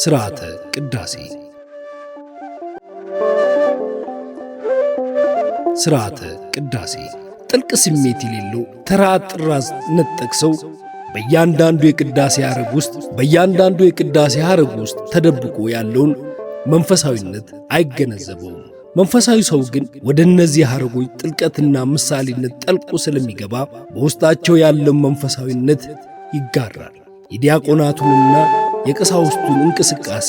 ሥርዓተ ቅዳሴ ሥርዓተ ቅዳሴ ጥልቅ ስሜት የሌለው ተራ ጥራዝ ነጠቅ ሰው በእያንዳንዱ የቅዳሴ ሐረግ ውስጥ ተደብቆ ያለውን መንፈሳዊነት አይገነዘበውም። መንፈሳዊ ሰው ግን ወደ እነዚህ ሐረጎች ጥልቀትና ምሳሌነት ጠልቆ ስለሚገባ በውስጣቸው ያለው መንፈሳዊነት ይጋራል። የዲያቆናቱንና የቀሳውስቱን እንቅስቃሴ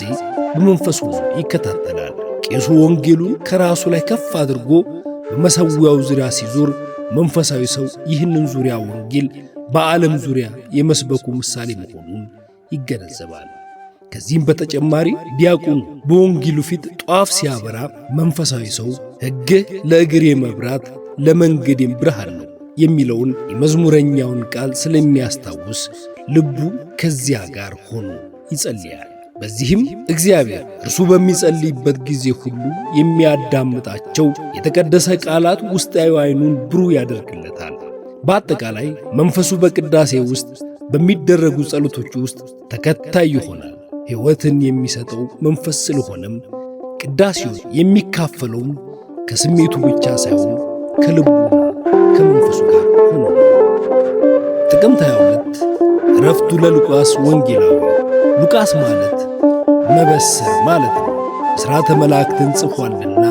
በመንፈሱ ይከታተላል። ቄሱ ወንጌሉን ከራሱ ላይ ከፍ አድርጎ በመሠዊያው ዙሪያ ሲዞር መንፈሳዊ ሰው ይህንን ዙሪያ ወንጌል በዓለም ዙሪያ የመስበኩ ምሳሌ መሆኑን ይገነዘባል። ከዚህም በተጨማሪ ዲያቆኑ በወንጌሉ ፊት ጧፍ ሲያበራ መንፈሳዊ ሰው ሕግህ ለእግሬ መብራት ለመንገዴም ብርሃን ነው የሚለውን የመዝሙረኛውን ቃል ስለሚያስታውስ ልቡ ከዚያ ጋር ሆኖ ይጸልያል። በዚህም እግዚአብሔር እርሱ በሚጸልይበት ጊዜ ሁሉ የሚያዳምጣቸው የተቀደሰ ቃላት ውስጣዊ ዓይኑን ብሩህ ያደርግለታል። በአጠቃላይ መንፈሱ በቅዳሴ ውስጥ በሚደረጉ ጸሎቶች ውስጥ ተከታይ ይሆናል። ሕይወትን የሚሰጠው መንፈስ ስለሆነም ቅዳሴውን የሚካፈለውም ከስሜቱ ብቻ ሳይሆን ከልቡና ከመንፈሱ ጋር ሆኖ። ጥቅምት 22 ዕረፍቱ ለሉቃስ ወንጌላዊ። ሉቃስ ማለት መበሰር ማለት ነው። ሥርዓተ መላእክትን ጽፏልና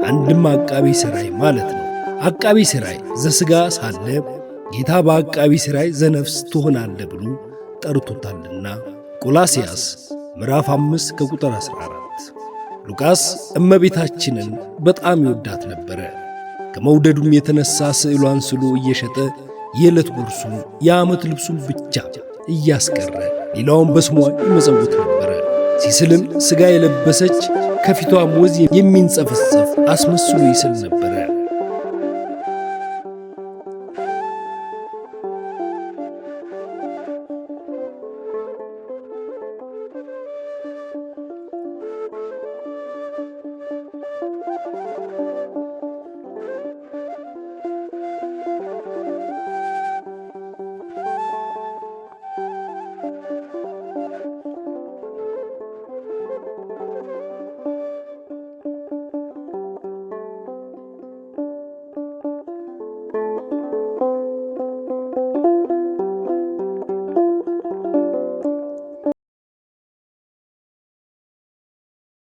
አንድም አቃቢ ሥራይ ማለት ነው። አቃቢ ሥራይ ዘሥጋ ሳለ ጌታ በአቃቢ ሥራይ ዘነፍስ ትሆናለህ ብሎ ጠርቶታልና ቆላስይስ ምዕራፍ 5 ከቁጥር 14። ሉቃስ እመቤታችንን በጣም ይወዳት ነበረ። ከመውደዱም የተነሣ ስዕሏን ስሎ እየሸጠ የዕለት ጉርሱን የዓመት ልብሱን ብቻ እያስቀረ ሌላውን በስሟ ይመጸውት ነበረ። ሲስልም ሥጋ የለበሰች ከፊቷም ወዝ የሚንጸፈጸፍ አስመስሎ ይስል ነበረ።